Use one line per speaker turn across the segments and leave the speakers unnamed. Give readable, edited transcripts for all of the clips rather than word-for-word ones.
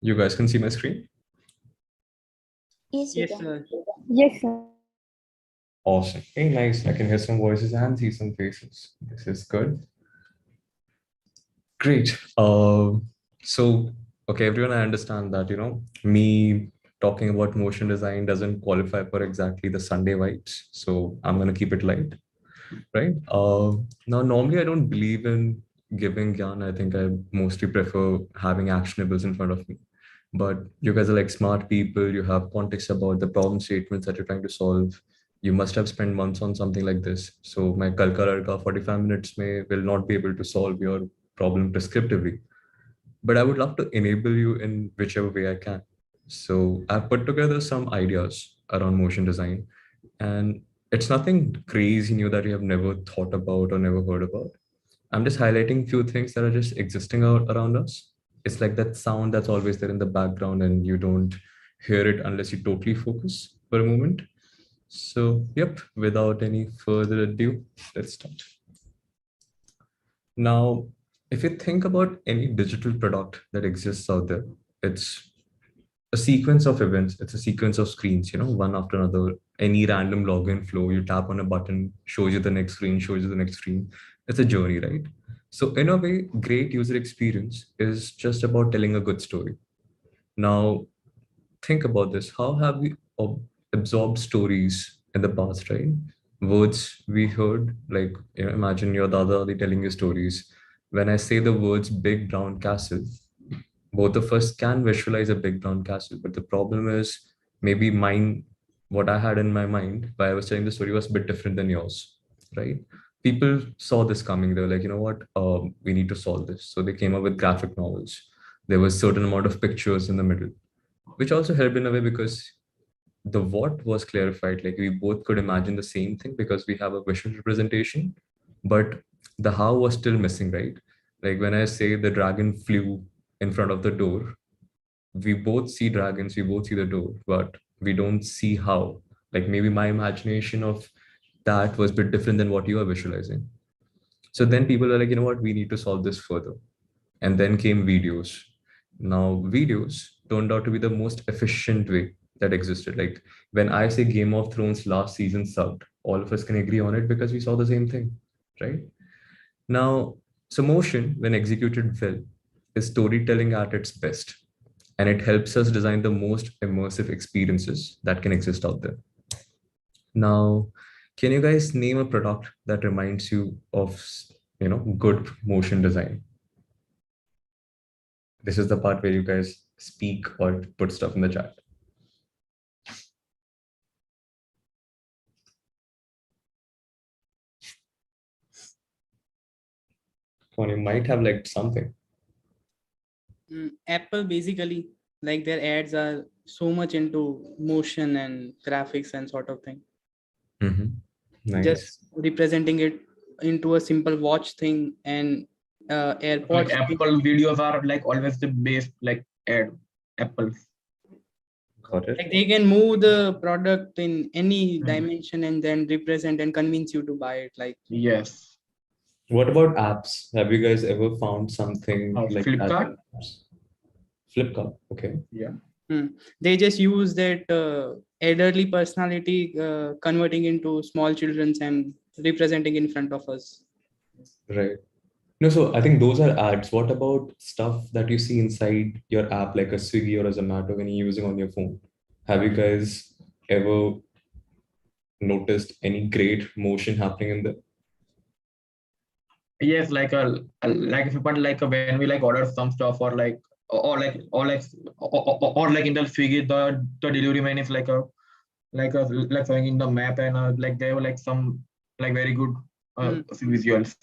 You guys can see my screen?
Yes, we
Yes,
can.
sir.
Yes, sir.
Awesome. Hey, nice. I can hear some voices and see some faces. This is good. Great. So, okay, everyone, I understand that, me talking about motion design doesn't qualify for exactly the Sunday vibes. So I'm going to keep it light, right? Now, normally I don't believe in giving gyan. I think I mostly prefer having actionables in front of me. But you guys are like smart people. You have context about the problem statements that you're trying to solve. You must have spent months on something like this. So my Kalka Ladka 45 minutes will not be able to solve your problem prescriptively. But I would love to enable you in whichever way I can. So I've put together some ideas around motion design, and it's nothing crazy new that you have never thought about or never heard about. I'm just highlighting few things that are just existing out around us. It's like that sound that's always there in the background and you don't hear it unless you totally focus for a moment. So, yep, without any further ado, let's start. Now, if you think about any digital product that exists out there, it's a sequence of events. It's a sequence of screens, one after another. Any random login flow, you tap on a button, shows you the next screen, shows you the next screen. It's a journey, right? So in a way, great user experience is just about telling a good story. Now, think about this. How have we absorbed stories in the past, right? Words we heard, like, imagine your dada telling you stories. When I say the words big brown castle, both of us can visualize a big brown castle, but the problem is maybe mine, what I had in my mind while I was telling the story was a bit different than yours, right? People saw this coming. They were like, you know what, we need to solve this. So they came up with graphic novels. There was certain amount of pictures in the middle, which also helped in a way because the what was clarified. Like we both could imagine the same thing because we have a visual representation, but the how was still missing, right? Like when I say the dragon flew in front of the door, we both see dragons, we both see the door, but we don't see how. Like maybe my imagination of that was a bit different than what you are visualizing. So then people are like, you know what, we need to solve this further. And then came videos. Now, videos turned out to be the most efficient way that existed. Like when I say Game of Thrones last season sucked, all of us can agree on it because we saw the same thing, right? Now, so motion, when executed well, is storytelling at its best, and it helps us design the most immersive experiences that can exist out there. Now, can you guys name a product that reminds you of, good motion design? This is the part where you guys speak or put stuff in the chat. Come on, you might have liked something.
Apple basically, like their ads are so much into motion and graphics and sort of thing.
Nice.
Just representing it into a simple watch thing and AirPods.
Like Apple videos are like always the best like ad Apple.
Got it.
Like they can move the product in any dimension and then represent and convince you to buy it. Like
yes.
What about apps? Have you guys ever found something like
Flipkart?
Flipkart, okay.
Yeah.
They just use that elderly personality converting into small children's and representing in front of us.
Right. No, so I think those are ads. What about stuff that you see inside your app, like a Swiggy or a Zomato when you're using on your phone? Have you guys ever noticed any great motion happening in there?
Yes, like like if you put like when we like order some stuff or like or like in the Swiggy the delivery man is like like showing in the map and like they have like some like very good visuals.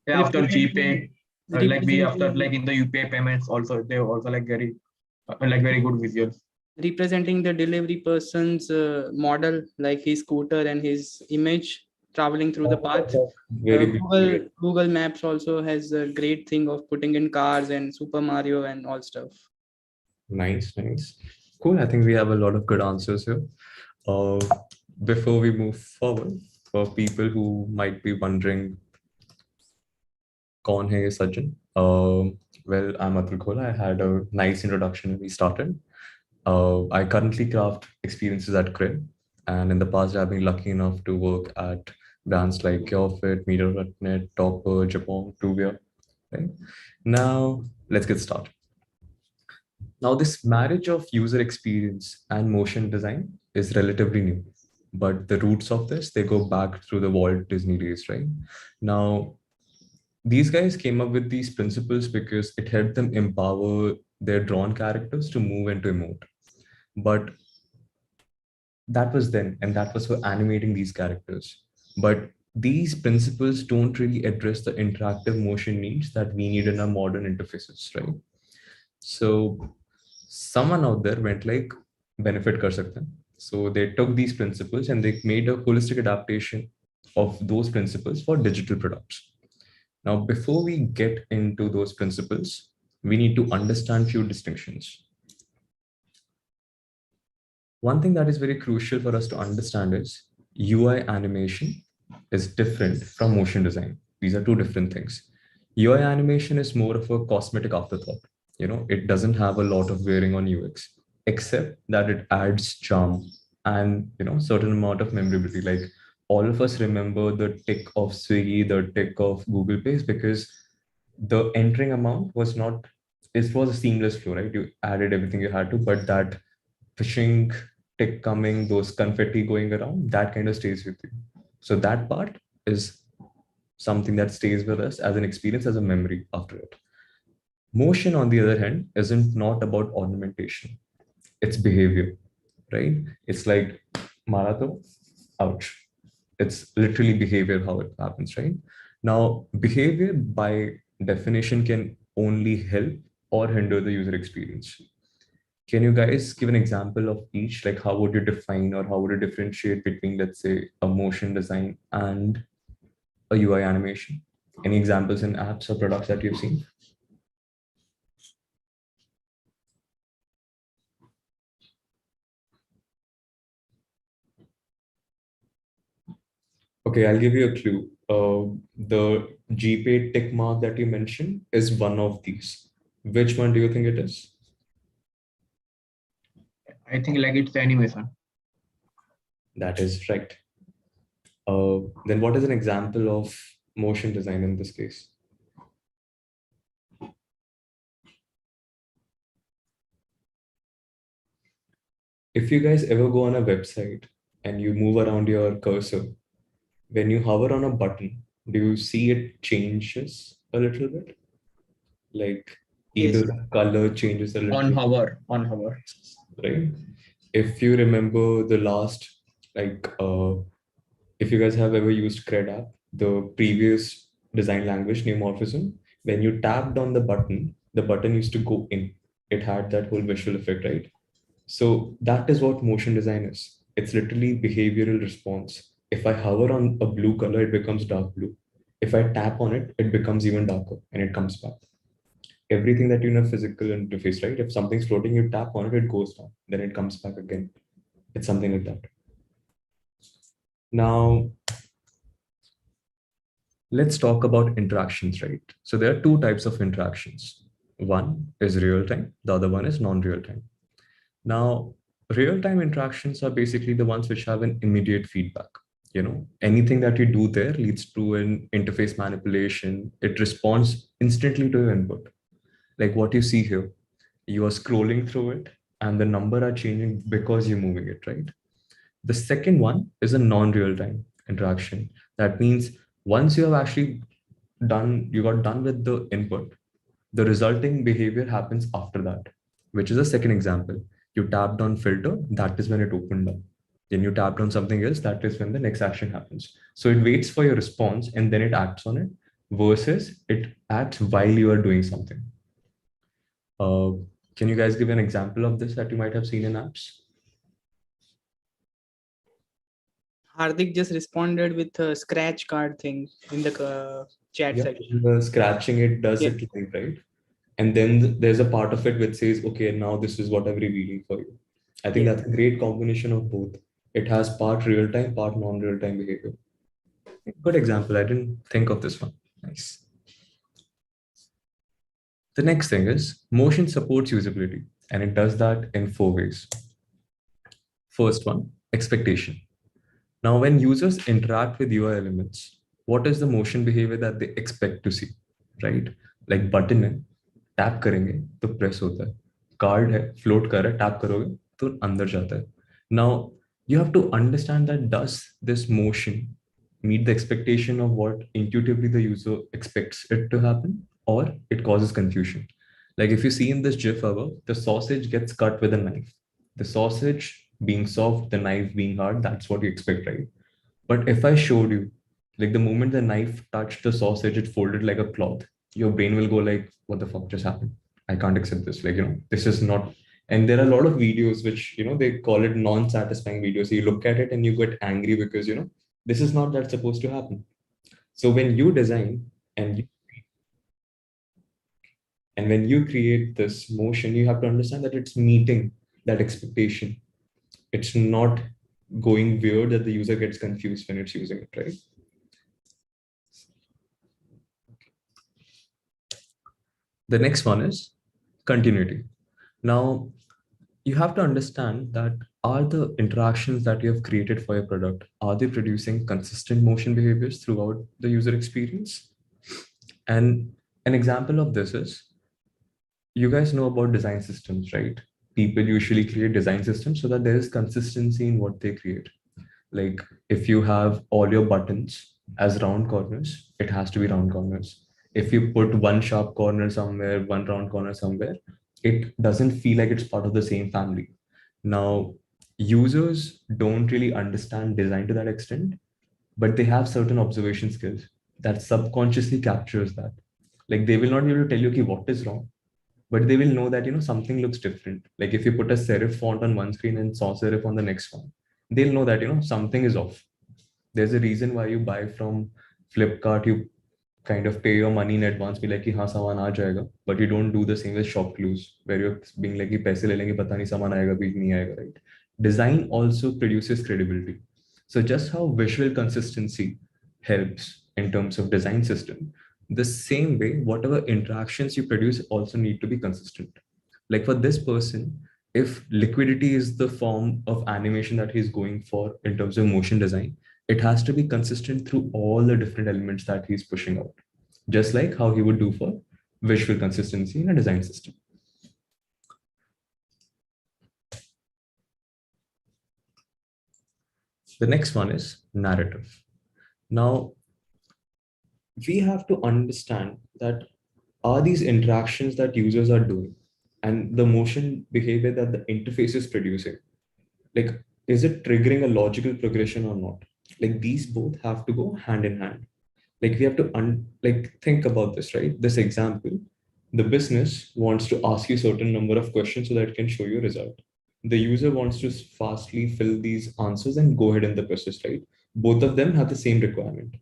Yeah, after GPay, like we after like in the UPI payments also they also like very good visuals.
Representing the delivery person's model, like his scooter and his image traveling through the path. Google Maps also has a great thing of putting in cars and Super Mario and all stuff.
Nice. Cool. I think we have a lot of good answers here. Before we move forward, for people who might be wondering, kaun hai ye Sajjan? Well, I'm Atul Khola. I had a nice introduction when we started. I currently craft experiences at CRED, and in the past, I've been lucky enough to work at brands like CureFit, Media.net, Topper, Japan, Tuvia. Right? Now, let's get started. Now, this marriage of user experience and motion design is relatively new, but the roots of this, they go back through the Walt Disney days, right? Now, these guys came up with these principles because it helped them empower their drawn characters to move and to emote. But that was then, and that was for animating these characters. But these principles don't really address the interactive motion needs that we need in our modern interfaces, right? So someone out there went like, benefit kar sakte hain. So they took these principles and they made a holistic adaptation of those principles for digital products. Now, before we get into those principles, we need to understand few distinctions. One thing that is very crucial for us to understand is UI animation is different from motion design. These are two different things. UI animation is more of a cosmetic afterthought. It doesn't have a lot of wearing on UX, except that it adds charm and certain amount of memorability. Like all of us remember the tick of Swiggy, the tick of Google Pay, because the entering amount was not, it was a seamless flow, right? You added everything you had to, but that fishing tick coming, those confetti going around, that kind of stays with you. So that part is something that stays with us as an experience, as a memory after it. Motion, on the other hand, isn't not about ornamentation. It's behavior, right? It's like marato, ouch. It's literally behavior, how it happens, right? Now, behavior by definition can only help or hinder the user experience. Can you guys give an example of each? Like, how would you define or how would you differentiate between, let's say, a motion design and a UI animation? Any examples in apps or products that you've seen? Okay, I'll give you a clue. The GPay tick mark that you mentioned is one of these. Which one do you think it is?
I think like it's animation.
That is right. Then what is an example of motion design in this case? If you guys ever go on a website and you move around your cursor, when you hover on a button, do you see it changes a little bit? Like either
Yes.
the color changes a little
On
bit,
hover.
right? If you remember the last, like, if you guys have ever used CRED app, the previous design language neomorphism, when you tapped on the button used to go in. It had that whole visual effect, right? So that is what motion design is. It's literally behavioral response. If I hover on a blue color, it becomes dark blue. If I tap on it, it becomes even darker and it comes back. Everything that you know physical interface, right? If something's floating, you tap on it, it goes down, then it comes back again. It's something like that. Now, let's talk about interactions, right? So there are two types of interactions. One is real time, the other one is non-real time. Now, real-time interactions are basically the ones which have an immediate feedback. Anything that you do there leads to an interface manipulation. It responds instantly to your input. Like what you see here, you are scrolling through it and the number are changing because you're moving it, right? The second one is a non-real-time interaction. That means once you have actually you got done with the input, the resulting behavior happens after that, which is a second example. You tapped on filter, that is when it opened up. Then you tapped on something else, that is when the next action happens. So it waits for your response and then it acts on it, versus it acts while you are doing something. Uh, can you guys give an example of this that you might have seen in apps?
Hardik just responded with a scratch card thing in the chat
Yeah,
section.
the scratching it does
Yeah.
it live, right? And then there's a part of it which says, okay, now this is what I'm revealing for you. I think
Yeah.
that's a great combination of both. It has part real time, part non real time behavior. Good example. I didn't think of this one. Nice. The next thing is motion supports usability, and it does that in 4 ways. First one, expectation. Now, when users interact with UI elements, what is the motion behavior that they expect to see, right? Like button है, tap करेंगे तो press होता है, card है, float कर रहा है, tap करोगे तो अंदर जाता है. Now, you have to understand that does this motion meet the expectation of what intuitively the user expects it to happen, or it causes confusion. Like if you see in this GIF above, the sausage gets cut with a knife. The sausage being soft, the knife being hard, that's what you expect, right? But if I showed you, like the moment the knife touched the sausage, it folded like a cloth, your brain will go like, what the fuck just happened? I can't accept this. Like, this is not. And there are a lot of videos which, they call it non-satisfying videos. So you look at it and you get angry because, this is not that supposed to happen. So when you design and when you create this motion, you have to understand that it's meeting that expectation. It's not going weird that the user gets confused when it's using it, right? The next one is continuity. Now, you have to understand that are the interactions that you have created for your product, are they producing consistent motion behaviors throughout the user experience? And an example of this is, you guys know about design systems, right? People usually create design systems so that there is consistency in what they create. Like if you have all your buttons as round corners, it has to be round corners. If you put one sharp corner somewhere, one round corner somewhere, it doesn't feel like it's part of the same family. Now, users don't really understand design to that extent, but they have certain observation skills that subconsciously captures that. Like they will not be able to tell you, okay, what is wrong, but they will know that something looks different. Like if you put a serif font on one screen and sans serif on the next one, they'll know that something is off. There's a reason why you buy from Flipkart. You kind of pay your money in advance, be like कि हाँ सामान आ जाएगा, but you don't do the same with shop where you're being like कि पैसे ले लेंगे पता नहीं सामान आएगा भी नहीं आएगा, right? Design also produces credibility. So just how visual consistency helps in terms of design system, the same way whatever interactions you produce also need to be consistent. Like for this person, if liquidity is the form of animation that he's going for in terms of motion design, it has to be consistent through all the different elements that he's pushing out, just like how he would do for visual consistency in a design system. The next one is narrative. Now, we have to understand that are these interactions that users are doing and the motion behavior that the interface is producing, like, is it triggering a logical progression or not? Like these both have to go hand in hand. Like we have to think about this, right? This example, the business wants to ask you a certain number of questions so that it can show you a result. The user wants to fastly fill these answers and go ahead in the process, right? Both of them have the same requirement.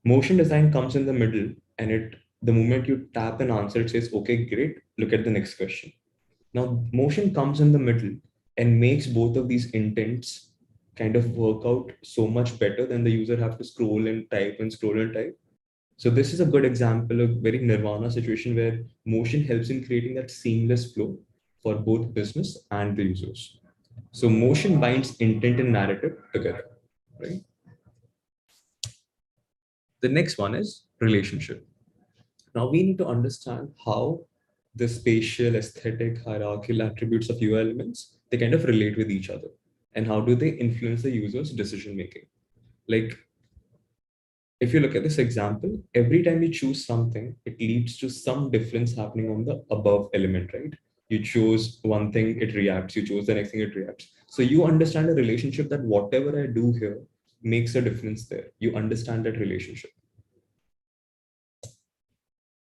Motion design comes in the middle, and the moment you tap an answer, it says, okay, great, look at the next question. Now, motion comes in the middle and makes both of these intents kind of work out so much better than the user have to scroll and type and scroll and type. So this is a good example of very nirvana situation where motion helps in creating that seamless flow for both business and the users. So motion binds intent and narrative together, right? The next one is relationship. Now we need to understand how the spatial, aesthetic, hierarchical attributes of UI elements, they kind of relate with each other. And how do they influence the user's decision making? Like, if you look at this example, every time you choose something, it leads to some difference happening on the above element, right? You choose one thing, it reacts. You choose the next thing, it reacts. So you understand a relationship that whatever I do here makes a difference there. You understand that relationship.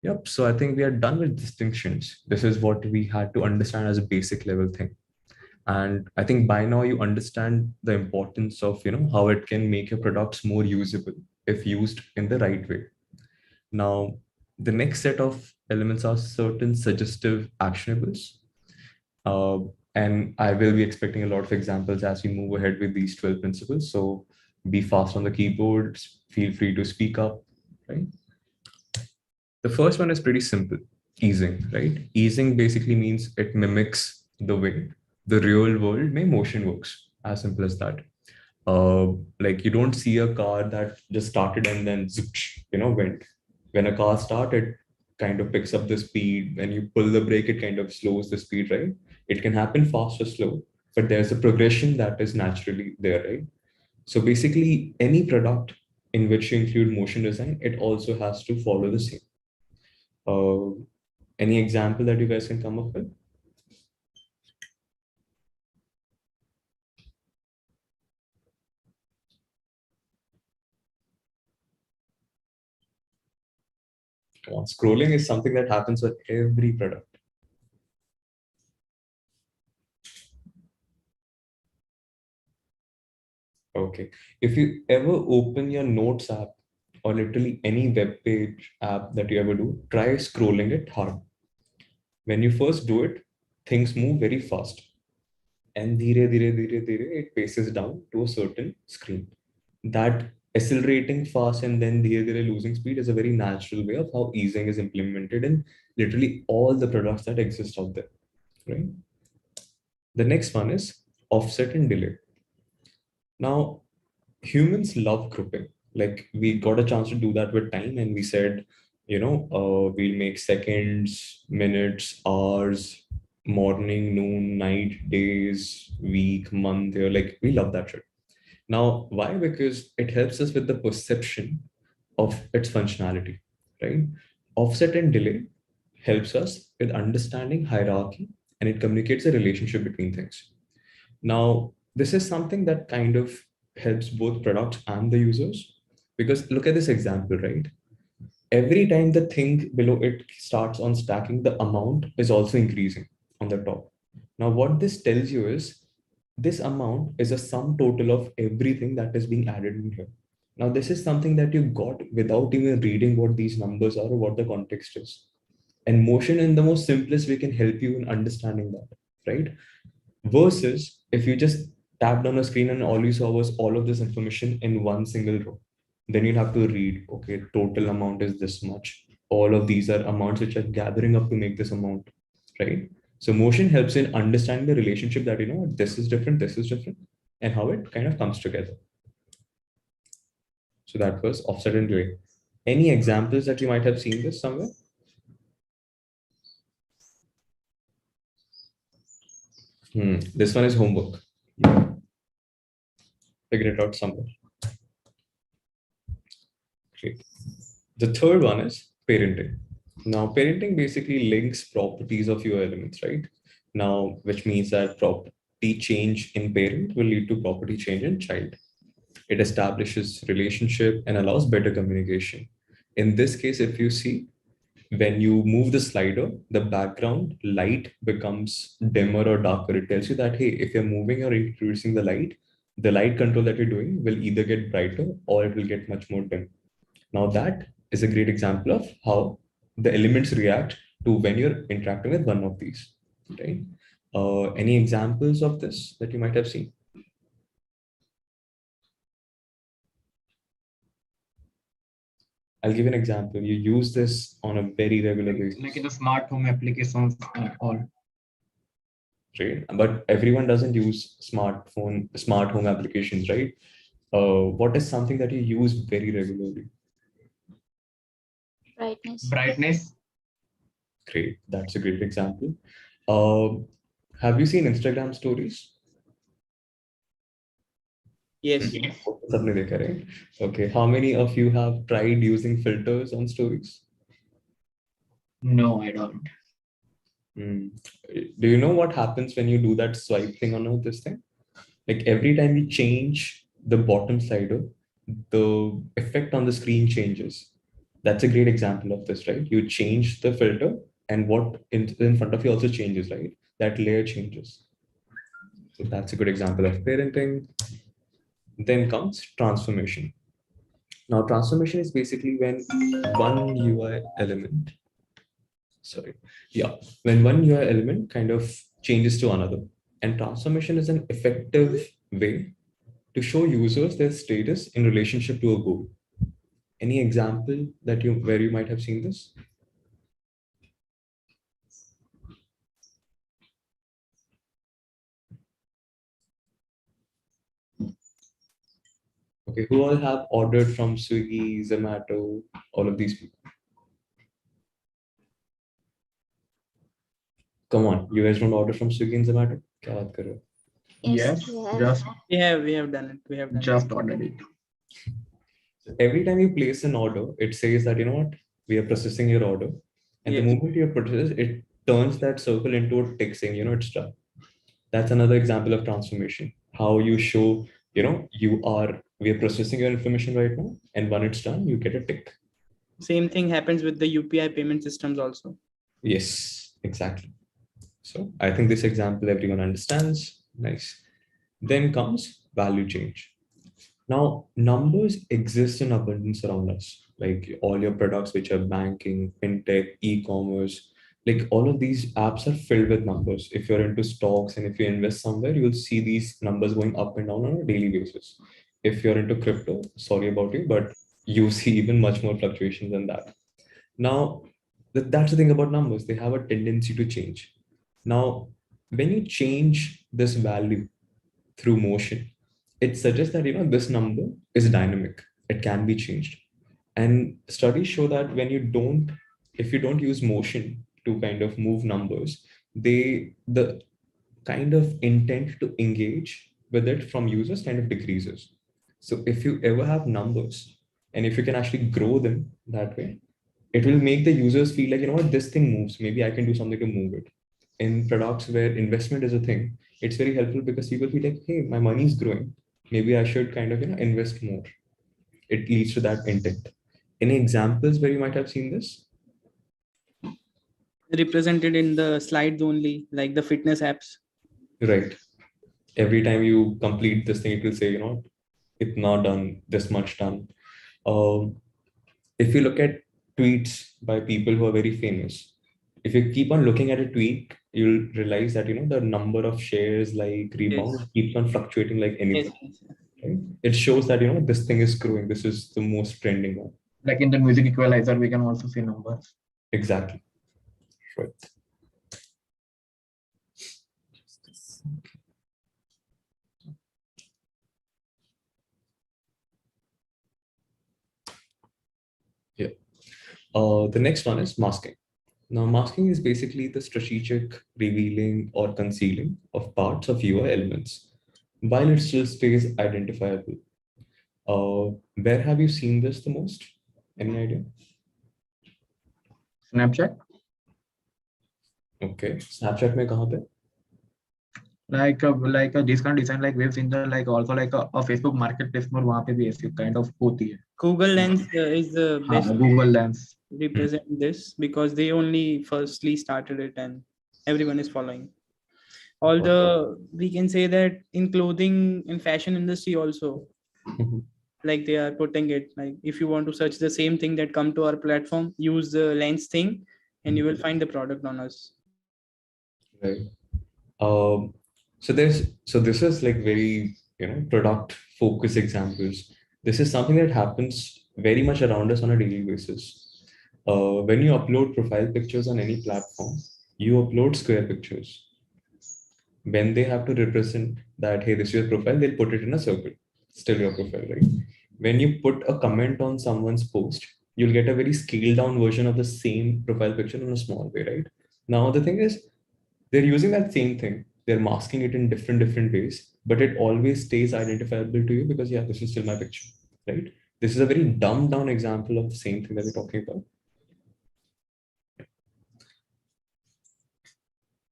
Yep. So I think we are done with distinctions. This is what we had to understand as a basic level thing. And I think by now you understand the importance of, how it can make your products more usable if used in the right way. Now, the next set of elements are certain suggestive actionables. And I will be expecting a lot of examples as we move ahead with these 12 principles. So be fast on the keyboards, feel free to speak up, right? The first one is pretty simple. easing, right? Easing basically means it mimics the way the real world may motion works. As simple as that. Like you don't see a car that just started and then went. When a car started, kind of picks up the speed. When you pull the brake, it kind of slows the speed, right? It can happen fast or slow, but there's a progression that is naturally there, right? So basically, any product in which you include motion design, it also has to follow the same. Uh, any example that you guys can come up with? Come on, scrolling is something that happens with every product. Okay. If you ever open your notes app or literally any web page app that you ever do, try scrolling it hard. When you first do it, things move very fast. And it paces down to a certain screen. That accelerating fast and then losing speed is a very natural way of how easing is implemented in literally all the products that exist out there, right? The next one is offset and delay. Now, humans love grouping. Like we got a chance to do that with time, and we said, we'll make seconds, minutes, hours, morning, noon, night, days, week, month. Like we love that shit. Now, why? Because it helps us with the perception of its functionality, right? Offset and delay helps us with understanding hierarchy, and it communicates a relationship between things. Now, this is something that kind of helps both products and the users, because look at this example, right? Every time the thing below it starts on stacking, the amount is also increasing on the top. Now, what this tells you is this amount is a sum total of everything that is being added in here. Now, this is something that you got without even reading what these numbers are or what the context is. And motion, in the most simplest way, can help you in understanding that, right? Versus if you just tapped on a screen and all you saw was all of this information in one single row, then you'll have to read, okay, total amount is this much. All of these are amounts which are gathering up to make this amount, right? So motion helps in understanding the relationship that, this is different, and how it kind of comes together. So that was offset and delay. Any examples that you might have seen this somewhere? This one is homework. Figure it out somewhere. Great. The third one is parenting. Now, parenting basically links properties of your elements, right? Now, which means that property change in parent will lead to property change in child. It establishes relationship and allows better communication. In this case, if you see, when you move the slider, the background light becomes dimmer or darker. It tells you that, hey, if you're moving or introducing the light control that you're doing will either get brighter or it will get much more dim. Now that is a great example of how the elements react to when you're interacting with one of these, right? Any examples of this that you might have seen? I'll give an example. You use this on a very regular basis.
Like in the smart home applications and all.
Right? But everyone doesn't use smart home applications, right? What is something that you use very regularly?
Brightness.
Great. That's a great example. Have you seen Instagram stories?
Yes.
सबने देखा, right? Okay. How many of you have tried using filters on stories?
No, I don't.
Do you know what happens when you do that swipe thing on this thing? Like every time you change the bottom slider, the effect on the screen changes. That's a great example of this, right? You change the filter and what in front of you also changes, right? That layer changes. So that's a good example of parenting. Then comes transformation. Now, transformation is basically when one UI element, when one UI element kind of changes to another. And transformation is an effective way to show users their status in relationship to a goal. Any example that where you might have seen this? Okay, who all have ordered from Swiggy, Zomato, all of these people? Come on, you guys don't order from Swiggy and Zomato? क्या बात कर रहे हो?
Yes,
Yes.
We have done it. We have done
just ordered it.
So every time you place an order, it says that, you know what, we are processing your order. And the
Yes.
moment you process, it turns that circle into a tick saying, you know, it's done. That's another example of transformation. How you show, you know, we are processing your information right now. And when it's done, you get a tick.
Same thing happens with the UPI payment systems also.
Yes, exactly. So I think this example everyone understands. Nice. Then comes value change. Now, numbers exist in abundance around us, like all your products, which are banking, fintech, e-commerce, like all of these apps are filled with numbers. If you're into stocks and if you invest somewhere, you'll see these numbers going up and down on a daily basis. If you're into crypto, sorry about you, but you see even much more fluctuations than that. Now, that's the thing about numbers. They have a tendency to change. Now, when you change this value through motion, it suggests that, you know, this number is dynamic. It can be changed. And studies show that if you don't use motion to kind of move numbers, the kind of intent to engage with it from users kind of decreases. So if you ever have numbers and if you can actually grow them that way, it will make the users feel like, you know what, this thing moves. Maybe I can do something to move it. In products where investment is a thing, it's very helpful because people feel like, hey, my money is growing. Maybe I should kind of, you know, invest more. It leads to that intent. Any examples where you might have seen this?
Represented in the slides only, like the fitness apps.
Right. Every time you complete this thing, it will say, you know, it's not done, this much done. Um, if you look at tweets by people who are very famous, if you keep on looking at a tweet, you'll realize that, you know, the number of shares like rebound
Yes.
keeps on fluctuating like
Yes.
anything.
Yes.
Right? It shows that, you know, this thing is growing. This is the most trending one.
Like in the music equalizer, we can also see numbers.
Exactly. Right. Yeah. The next one is masking. Now, masking is basically the strategic revealing or concealing of parts of UI elements while it still stays identifiable. Where have you seen this the most? Any idea?
Snapchat,
Okay. Snapchat में कहाँ पे?
like this kind of design, like we've seen the like also like a Facebook marketplace में वहाँ पे भी ऐसी kind of होती है.
Google Lens is the best
Google Lens.
represent this because they only firstly started it and everyone is following. Although we can say that in clothing and fashion industry also, like they are putting it, like if you want to search the same thing that come to our platform, use the lens thing and you will find the product on us.
Right. So this is like very, you know, product focused examples. This is something that happens very much around us on a daily basis. When you upload profile pictures on any platform, you upload square pictures. When they have to represent that, hey, this is your profile, they'll put it in a circle. Still your profile, right? When you put a comment on someone's post, you'll get a very scaled down version of the same profile picture in a small way, right? Now the thing is, they're using that same thing. They're masking it in different ways, but it always stays identifiable to you because, yeah, this is still my picture, right? This is a very dumbed down example of the same thing that we're talking about.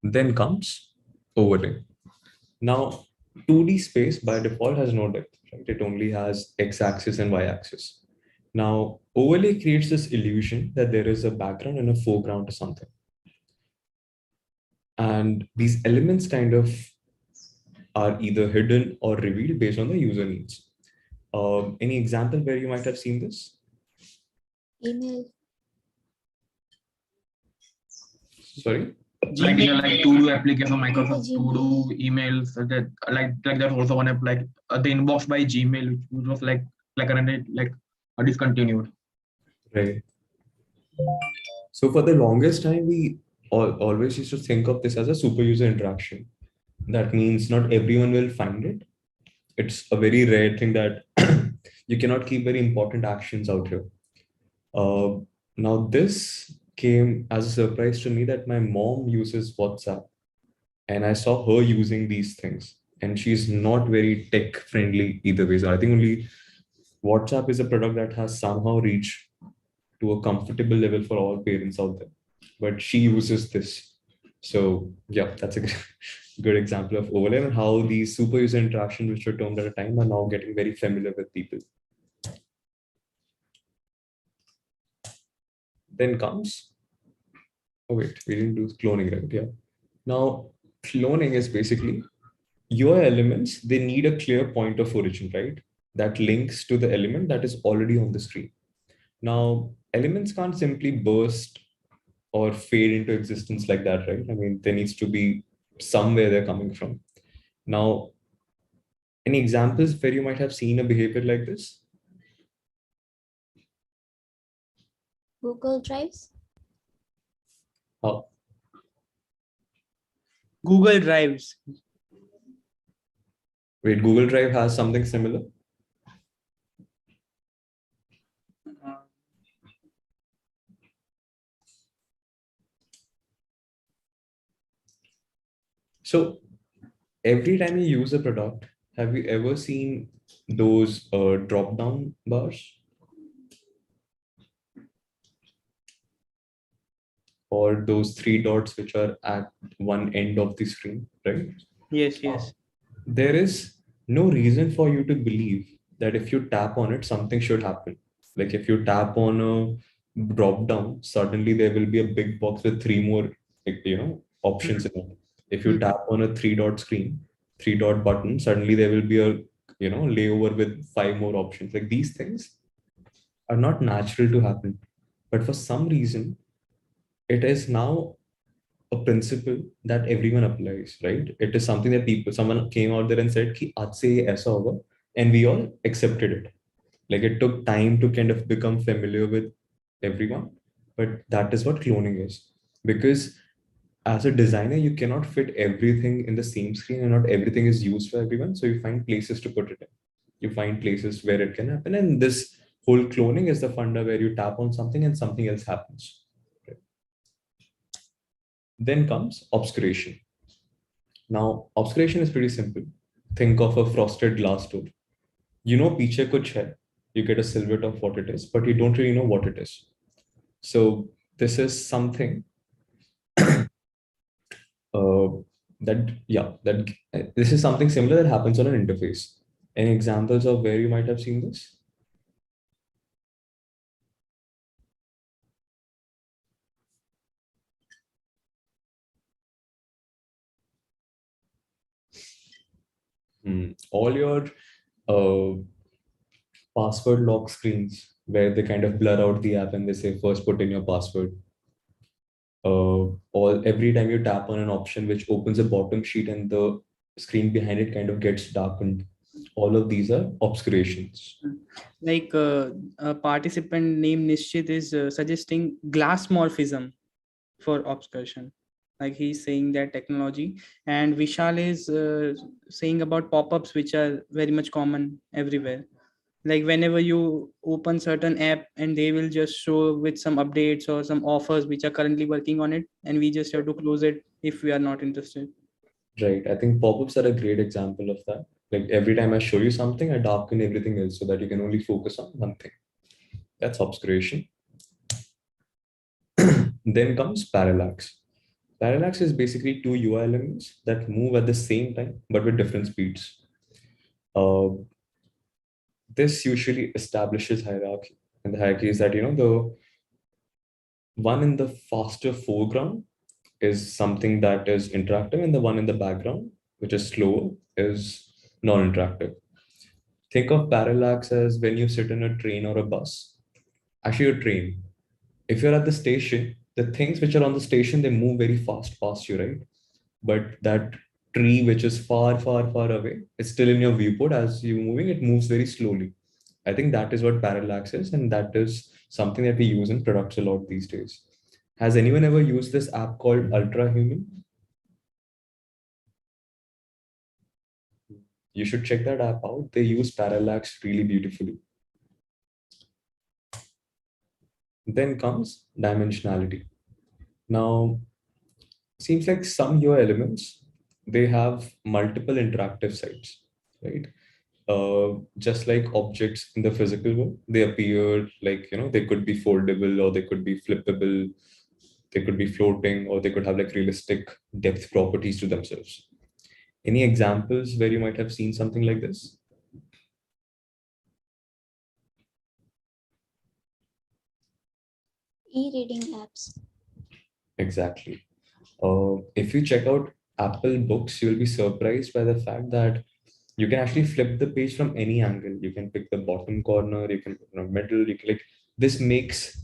Then comes overlay. Now, 2D space by default has no depth, right? It only has x-axis and y-axis. Now, overlay creates this illusion that there is a background and a foreground to something. And these elements kind of are either hidden or revealed based on the user needs. Any example where you might have seen this?
Email.
Sorry?
Like
Gmail.
like to-do application, Microsoft
Gmail.
to-do emails that like there's also one app like the inbox by Gmail, which was like discontinued.
Right. So for the longest time, we always used to think of this as a super user interaction. That means not everyone will find it. It's a very rare thing that You cannot keep very important actions out here. Now this came as a surprise to me that my mom uses WhatsApp, and I saw her using these things, and she's not very tech friendly either way. So I think only WhatsApp is a product that has somehow reached to a comfortable level for all parents out there, but she uses this. So yeah, that's a good example of overlay and how these super user interactions, which were termed at a time, are now getting very familiar with people. Then comes, oh wait, we didn't do cloning, right? Yeah. Now, cloning is basically your elements, they need a clear point of origin, right? That links to the element that is already on the screen. Now, elements can't simply burst or fade into existence like that, right? I mean, there needs to be somewhere they're coming from. Now, any examples where you might have seen a behavior like this?
Google Drives.
How?
Google Drives.
Wait, Google Drive has something similar? So every time you use a product, have you ever seen those drop down bars? Or those three dots which are at one end of the screen, right?
Yes, yes.
There is no reason for you to believe that if you tap on it, something should happen. Like if you tap on a drop down, suddenly there will be a big box with three more, like, options in it. If you tap on a three dot screen, three dot button, suddenly there will be a, layover with five more options. Like these things are not natural to happen. But for some reason, it is now a principle that everyone applies, right? It is something that someone came out there and said, Ki, aaj se ye aisa hoga, and we all accepted it. Like it took time to kind of become familiar with everyone, but that is what cloning is. Because as a designer, you cannot fit everything in the same screen, and not everything is used for everyone. So you find places to put it in. You find places where it can happen. And this whole cloning is the funda where you tap on something and something else happens. Then comes obscuration. Now, obscuration is pretty simple. Think of a frosted glass door. You know, piche kuch hai. You get a silhouette of what it is, but you don't really know what it is. So this is something uh, this is something similar that happens on an interface. Any examples of where you might have seen this? All your uh, password lock screens where they kind of blur out the app and they say first put in your password. Or every time you tap on an option which opens a bottom sheet and the screen behind it kind of gets darkened. All of these are obscurations.
Like a participant named Nishchit is suggesting glass morphism for obscuration. Like he's saying that technology, and Vishal is saying about pop-ups, which are very much common everywhere. Like whenever you open certain app and they will just show with some updates or some offers which are currently working on it, and we just have to close it if we are not interested.
Right. I think pop-ups are a great example of that. Like every time I show you something, I darken everything else so that you can only focus on one thing. That's obscuration. Then comes parallax. Parallax is basically two UI elements that move at the same time but with different speeds. Uh, this usually establishes hierarchy. And the hierarchy is that, the one in the faster foreground is something that is interactive, and the one in the background, which is slower, is non-interactive. Think of parallax as when you sit in a train or a bus. Actually, a train. If you're at the station, the things which are on the station, they move very fast past you, right? But that tree which is far, far, far away, it's still in your viewport. As you're moving, it moves very slowly. I think that is what parallax is, and that is something that we use in products a lot these days. Has anyone ever used this app called Ultra Human? You should check that app out. They use parallax really beautifully. Then comes dimensionality. Now, seems like some UI elements, they have multiple interactive sites, right? Just like objects in the physical world, they appear like, they could be foldable or they could be flippable, they could be floating, or they could have like realistic depth properties to themselves. Any examples where you might have seen something like this?
E-reading apps.
Exactly. If you check out Apple Books, you'll be surprised by the fact that you can actually flip the page from any angle. You can pick the bottom corner, you can put the middle, you can like this makes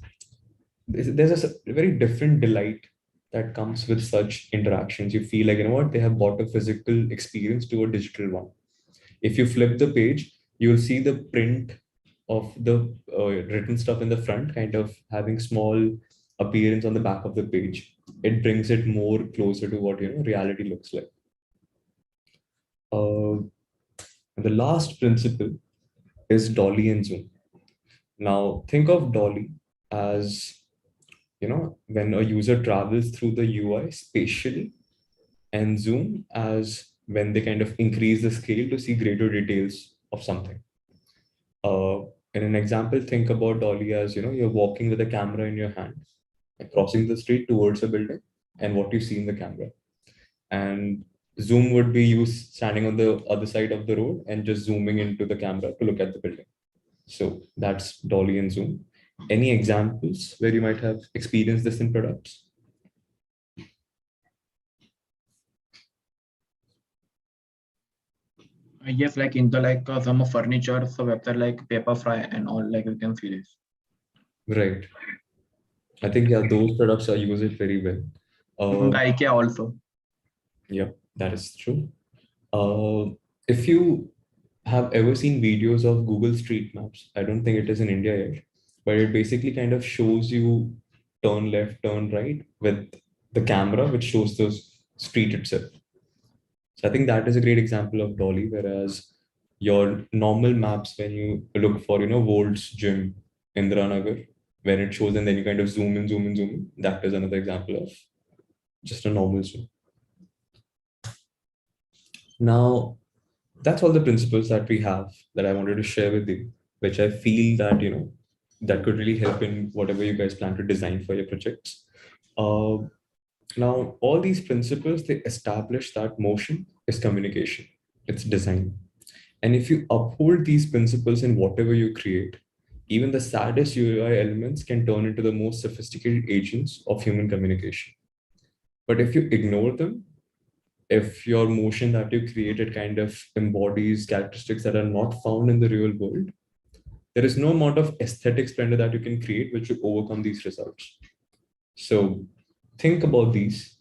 there's a very different delight that comes with such interactions. You feel like, they have brought a physical experience to a digital one. If you flip the page, you'll see the print of the written stuff in the front, kind of having small appearance on the back of the page. It brings it more closer to what reality looks like. And the last principle is Dolly and Zoom. Now, think of Dolly as when a user travels through the UI spatially, and Zoom as when they kind of increase the scale to see greater details of something. Uh, in an example, think about Dolly as you're walking with a camera in your hand, crossing the street towards a building, and what you see in the camera. And Zoom would be you standing on the other side of the road and just zooming into the camera to look at the building. So that's Dolly and Zoom. Any examples where you might have experienced this in products?
Yes, like in the some furniture, so website like Paperfry and all, like we can see this.
Right. I think, yeah, those products are use it very well.
The IKEA also.
Yeah, that is true. If you have ever seen videos of Google Street Maps, I don't think it is in India yet, but it basically kind of shows you turn left, turn right with the camera, which shows the street itself. So I think that is a great example of Dolly, whereas your normal maps, when you look for, Volt's gym, Indiranagar, when it shows and then you kind of zoom in, zoom in, zoom in, that is another example of just a normal zoom. Now, that's all the principles that we have that I wanted to share with you, which I feel that, that could really help in whatever you guys plan to design for your projects. Uh, Now, all these principles, they establish that motion is communication, it's design. And if you uphold these principles in whatever you create, even the saddest UI elements can turn into the most sophisticated agents of human communication. But if you ignore them, if your motion that you created kind of embodies characteristics that are not found in the real world, there is no amount of aesthetic splendor that you can create which will overcome these results. So think about these.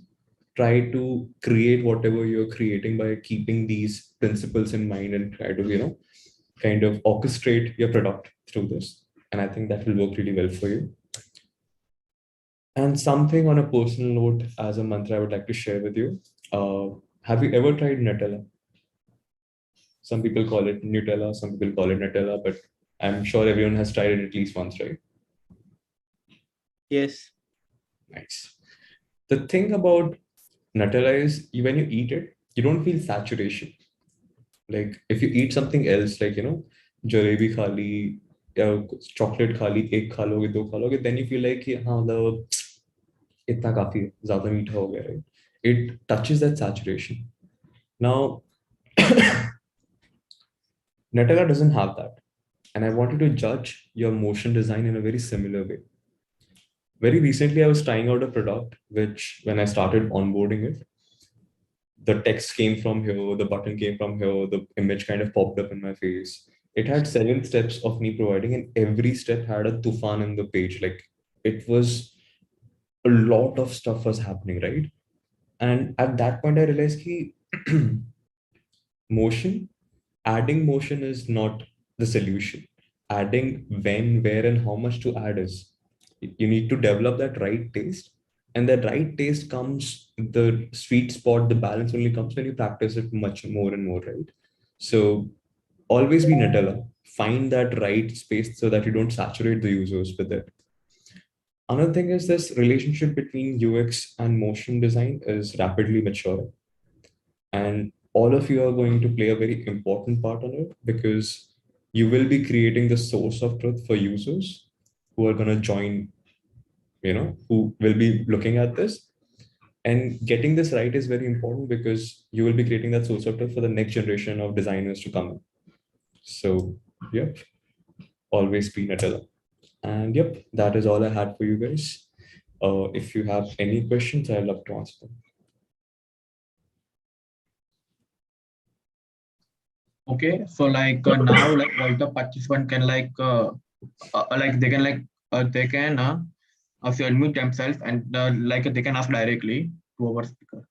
Try to create whatever you're creating by keeping these principles in mind and try to, kind of orchestrate your product through this. And I think that will work really well for you. And something on a personal note, as a mantra, I would like to share with you. Have you ever tried Nutella? Some people call it Nutella, some people call it Nutella, but I'm sure everyone has tried it at least once, right?
Yes.
Nice. The thing about Nutella is when you eat it, you don't feel saturation. Like if you eat something else, like jalebi khali, chocolate khali, एक खा लोगे, दो खा लोगे, then you feel like हाँ the इतना काफी है, ज़्यादा मीठा हो गया, right? It touches that saturation. Now, Nutella doesn't have that, and I wanted to judge your motion design in a very similar way. Very recently, I was trying out a product which, when I started onboarding it, the text came from here, the button came from here, the image kind of popped up in my face. It had 7 steps of me providing, and every step had a tufan in the page. Like it was a lot of stuff was happening, right? And at that point, I realized ki motion, adding motion is not the solution. Adding when, where, and how much to add is. You need to develop that right taste. And that right taste comes, the sweet spot, the balance only comes when you practice it much more and more, right? So always be Nutella. Find that right space so that you don't saturate the users with it. Another thing is this relationship between UX and motion design is rapidly maturing. And all of you are going to play a very important part on it because you will be creating the source of truth for users who are going to join, who will be looking at this. And getting this right is very important because you will be creating that source of truth for the next generation of designers to come in. So, yep, always be Nutella. And yep, that is all I had for you guys. If you have any questions, I'd love to answer them.
Okay, so now all the participant can they can also unmute themselves and they can ask directly to our speaker.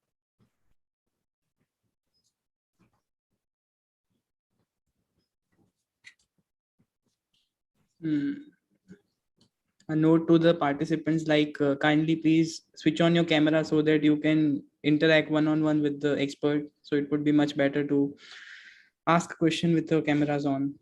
A note to the participants, kindly please switch on your camera so that you can interact one-on-one with the expert. So it would be much better to ask a question with the cameras on.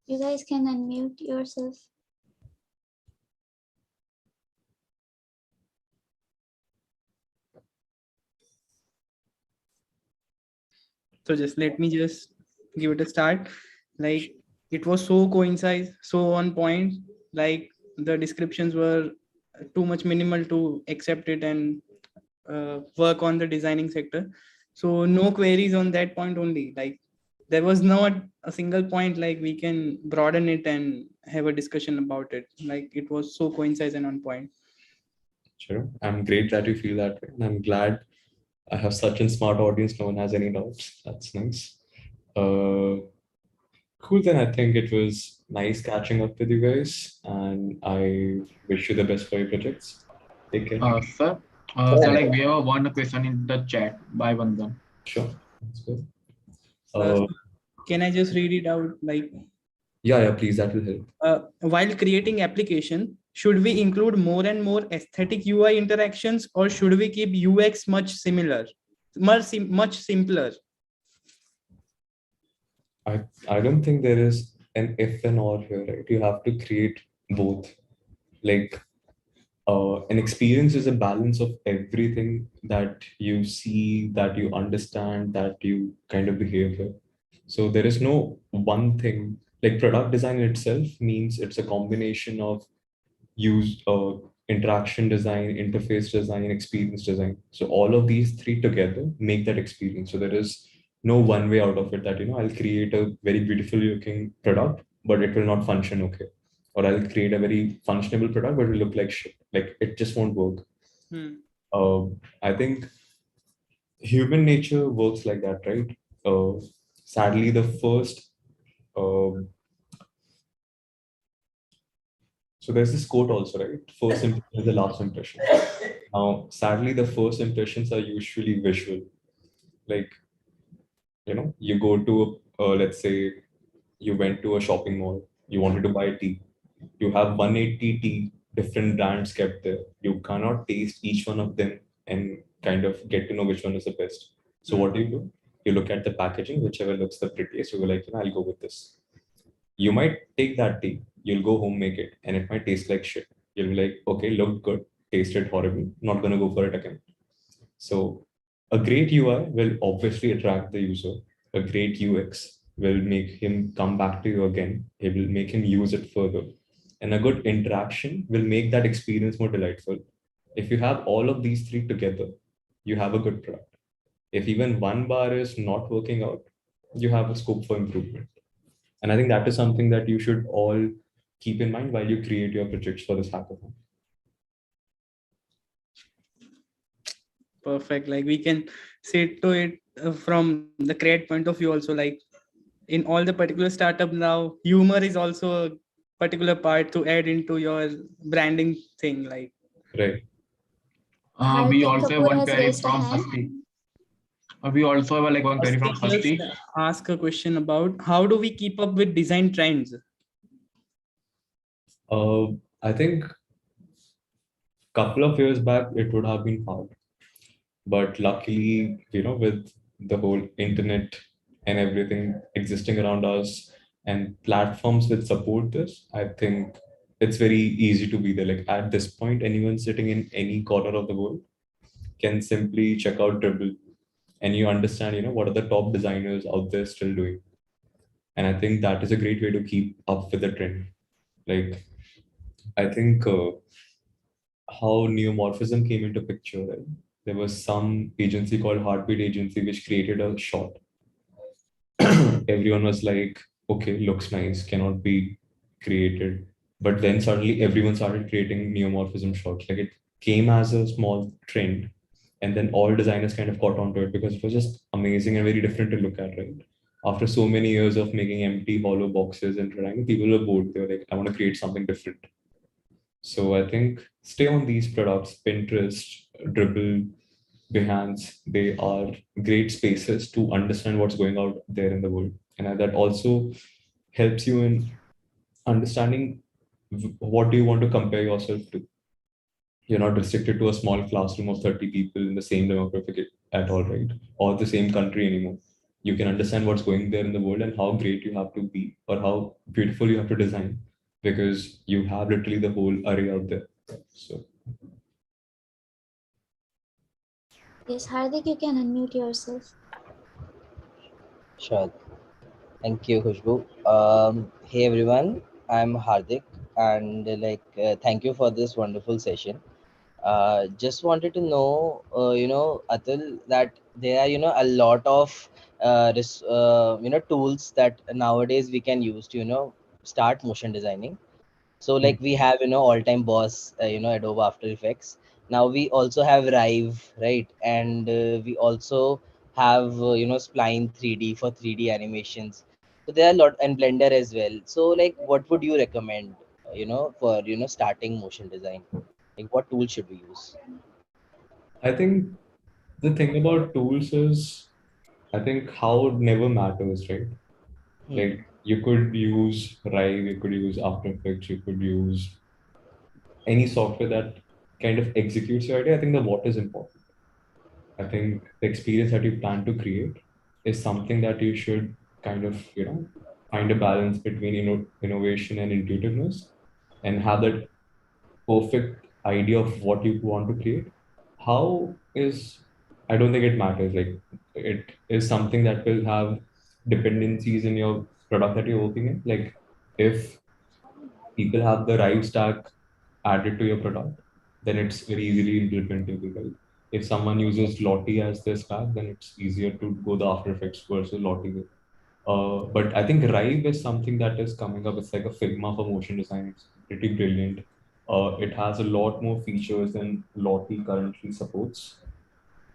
You guys can unmute yourself.
So just let me just give it a start. Like it was so coincide, so on point. Like the descriptions were too much minimal to accept it and work on the designing sector. So no queries on that point only. Like there was not a single point like we can broaden it and have a discussion about it. Like it was so coincide and on point.
Sure. I'm great that you feel that way. And I'm glad I have such a smart audience. No one has any doubts. That's nice. Cool. Then I think it was nice catching up with you guys. And I wish you the best for your projects. Take care.
Sir, so we have one question in the chat by Vandan.
Sure. That's good.
Can I just read it out? Like,
yeah, please. That will help.
While creating application, should we include more and more aesthetic UI interactions, or should we keep UX much similar, much simpler?
I don't think there is an if and or here, right? You have to create both. Like an experience is a balance of everything that you see, that you understand, that you kind of behave with. So there is no one thing. Like product design itself means it's a combination of use interaction design, interface design, experience design. So all of these three together make that experience. So there is no one way out of it that, I'll create a very beautiful looking product, but it will not function okay. Or I'll create a very functionable product, but it will look like shit. Like it just won't work. I think human nature works like that, right? Sadly, the first so there's this quote also, right? First impression is the last impression. Now, sadly, the first impressions are usually visual. Like, you go to, let's say, you went to a shopping mall, you wanted to buy tea. You have 180 tea, different brands kept there. You cannot taste each one of them and kind of get to know which one is the best. So, what do? You look at the packaging, whichever looks the prettiest, you go like, I'll go with this. You might take that tea, you'll go home, make it, and it might taste like shit. You'll be like, okay, looked good, tasted horrible, not gonna go for it again. So a great UI will obviously attract the user. A great UX will make him come back to you again. It will make him use it further. And a good interaction will make that experience more delightful. If you have all of these three together, you have a good product. If even one bar is not working out, you have a scope for improvement. And I think that is something that you should all keep in mind while you create your projects for this hackathon.
Perfect. Like we can say to it from the CRED point of view also, like in all the particular startup now, humor is also a particular part to add into your branding thing. Like,
right.
We also have one query from Hasti. We also have one query from Hasti.
Ask a question about how do we keep up with design trends?
I think couple of years back, it would have been hard. But luckily, with the whole internet and everything existing around us and platforms which support this, I think it's very easy to be there. Like at this point, anyone sitting in any corner of the world can simply check out Dribble, and you understand, what are the top designers out there still doing. And I think that is a great way to keep up with the trend. Like, I think how neomorphism came into picture, right? There was some agency called Heartbeat Agency which created a shot. Everyone was like, okay, looks nice, cannot be created. But then suddenly everyone started creating neomorphism shots. Like it came as a small trend, and then all designers kind of caught onto it because it was just amazing and very different to look at, right? After so many years of making empty hollow boxes and triangles, people were bored. They were like, I want to create something different. So I think stay on these products, Pinterest, Dribble, Behance, they are great spaces to understand what's going out there in the world. And that also helps you in understanding what do you want to compare yourself to. You're not restricted to a small classroom of 30 people in the same demographic at all, right? Or the same country anymore. You can understand what's going there in the world and how great you have to be or how beautiful you have to design because you have literally the whole array out there. So
Yes, Hardik, you can unmute yourself.
Sure. Thank you, Khushbu. Hey everyone, I'm Hardik, and thank you for this wonderful session. Just wanted to know, Atul, that there are a lot of tools that nowadays we can use to start motion designing. So like we have all time boss Adobe After Effects. Now we also have Rive, right? And we also have Spline 3D for 3D animations. So there are a lot, and Blender as well. So like what would you recommend for starting motion design? Like what tool should we use?
I think the thing about tools is, I think how it never matters, right?
Hmm.
Like you could use Rive, you could use After Effects, you could use any software that kind of executes your idea. I think the what is important. I think the experience that you plan to create is something that you should kind of, find a balance between innovation and intuitiveness and have that perfect idea of what you want to create. How is, I don't think it matters. Like it is something that will have dependencies in your product that you're working in. Like if people have the right stack added to your product, then it's very easily implementable, right? If someone uses Lottie as their stack, then it's easier to go the After Effects versus Lottie. But I think Rive is something that is coming up. It's like a Figma for motion design. It's pretty brilliant. It has a lot more features than Lottie currently supports.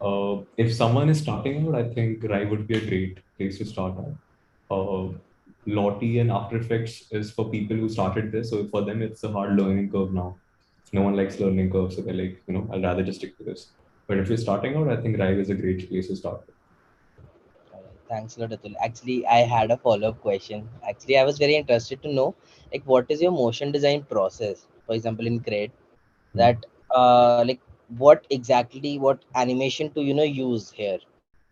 If someone is starting out, I think Rive would be a great place to start at. Uh, Lottie and After Effects is for people who started this. So for them, it's a hard learning curve now. No one likes learning curves, so they're like, I'd rather just stick to this. But if you're starting out, I think Rive is a great place to start with.
All right. Thanks a lot, Atul. Actually, I had a follow-up question. Actually, I was very interested to know, like, what is your motion design process? For example, in CRED,
Hmm.
that like what exactly what animation to use here,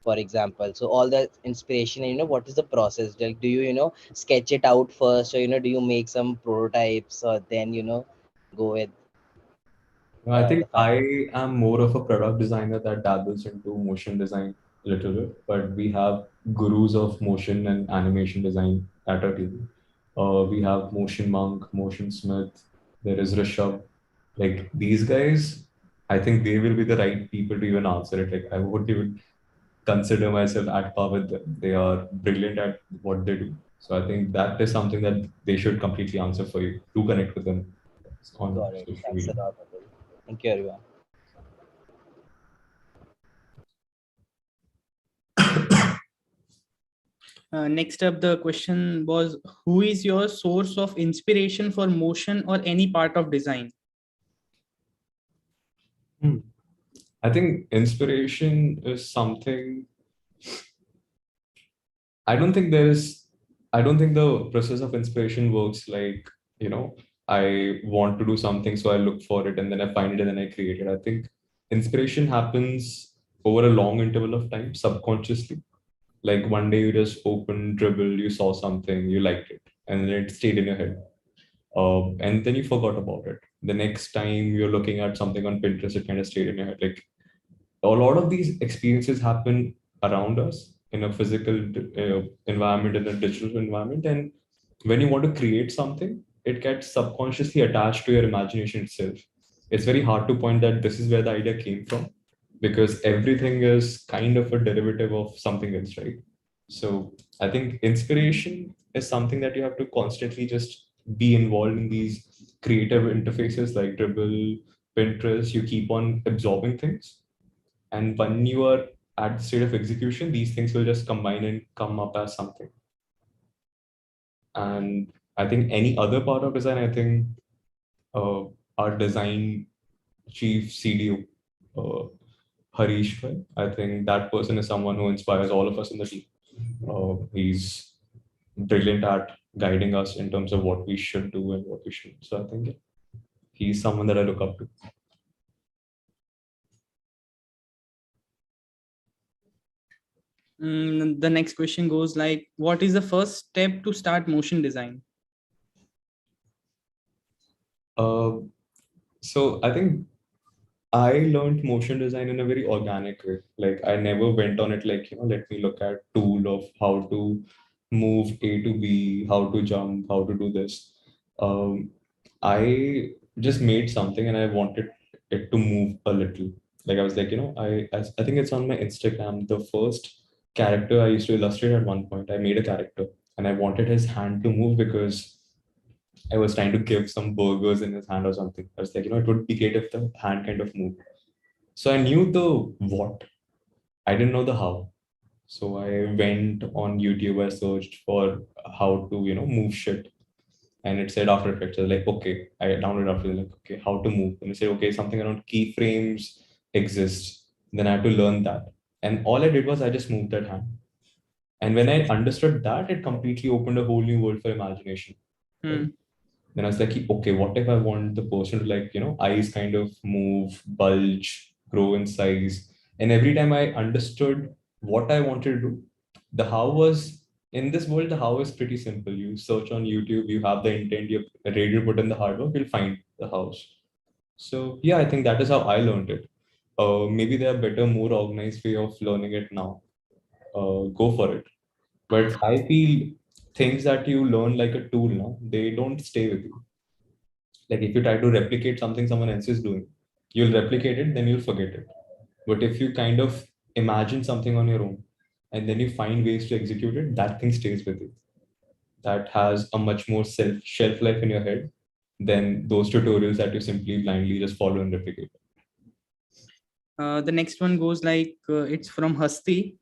for example. So all the inspiration, and what is the process? Like, do you sketch it out first, or do you make some prototypes, or then go with
No, I think
the final?
I am more of a product designer that dabbles into motion design a little bit, but we have gurus of motion and animation design at our team. We have Motion Monk, Motion Smith, there is Rishabh. Like these guys, I think they will be the right people to even answer it. Like I wouldn't even consider myself at par with them. They are brilliant at what they do. So I think that is something that they should completely answer for you. Do connect with them on
Got it.
social
Thanks
media.
a lot, Atul. Thank you, everyone.
Next up, the question was, who is your source of inspiration for motion or any part of design?
Hmm. I think inspiration is something. I don't think there is. I don't think the process of inspiration works like, I want to do something, so I look for it and then I find it and then I create it. I think inspiration happens over a long interval of time subconsciously. Like one day you just opened Dribble, you saw something, you liked it, and then it stayed in your head. And then you forgot about it. The next time you're looking at something on Pinterest, it kind of stayed in your head. Like a lot of these experiences happen around us in a physical environment, in a digital environment. And when you want to create something, it gets subconsciously attached to your imagination itself. It's very hard to point that this is where the idea came from, because everything is kind of a derivative of something else, right? So I think inspiration is something that you have to constantly just be involved in these creative interfaces like Dribble, Pinterest. You keep on absorbing things, and when you are at the state of execution, these things will just combine and come up as something. And I think any other part of design, I think our design chief CDO, Harish, I think that person is someone who inspires all of us in the team. He's brilliant at guiding us in terms of what we should do and what we shouldn't. So I think yeah, he's someone that I look up to.
The next question goes like, what is the first step to start motion design?
So I think I learned motion design in a very organic way. Like I never went on it like, let me look at tool of how to move A to B, how to jump, how to do this. I just made something and I wanted it to move a little. Like I was like, I think it's on my Instagram. The first character I used to illustrate at one point, I made a character and I wanted his hand to move because I was trying to give some burgers in his hand or something. I was like, it would be great if the hand kind of moved. So I knew the what. I didn't know the how. So I went on YouTube, I searched for how to, move shit. And it said After Effects. I was like, okay. I downloaded After Effects, like, okay, how to move. And it said, okay, something around keyframes exists. Then I had to learn that. And all I did was I just moved that hand. And when I understood that, it completely opened a whole new world for imagination. Right? Then I was like, okay, what if I want the person to eyes kind of move, bulge, grow in size? And every time I understood what I wanted to do, the how was in this world, the how is pretty simple. You search on YouTube, you have the intent, you're ready to put in the hard work, you'll find the house. So yeah, I think that is how I learned it. Maybe there are better, more organized way of learning it now. Go for it. But I feel things that you learn like a tool now, they don't stay with you. Like if you try to replicate something someone else is doing, you'll replicate it, then you'll forget it. But if you kind of imagine something on your own and then you find ways to execute it, that thing stays with you. That has a much more shelf life in your head than those tutorials that you simply blindly just follow and replicate.
The next one goes like, it's from Hasti.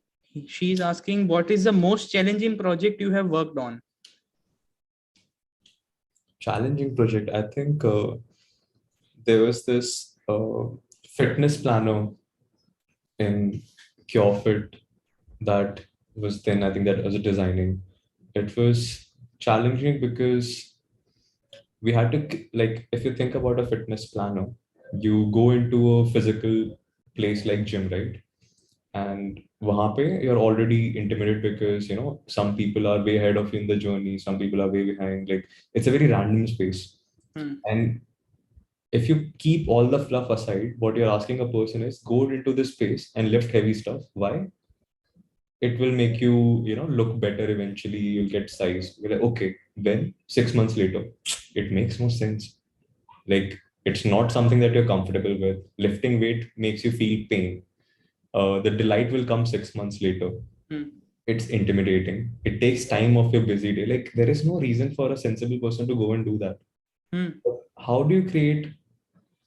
She's asking, what is the most challenging project you have worked on?
Challenging project. I think there was this fitness planner in CureFit that was then, I think that was designing. It was challenging because we had to, like, if you think about a fitness planner, you go into a physical place like gym, right? And wahan pe you're already intimidated because some people are way ahead of you in the journey, some people are way behind. Like it's a very random space. And if you keep all the fluff aside, what you're asking a person is go into this space and lift heavy stuff. Why? It will make you look better. Eventually you'll get size. You're like, okay, then 6 months later it makes no sense. Like it's not something that you're comfortable with. Lifting weight makes you feel pain. The delight will come 6 months later. It's intimidating. It takes time of your busy day. Like there is no reason for a sensible person to go and do that. How do you create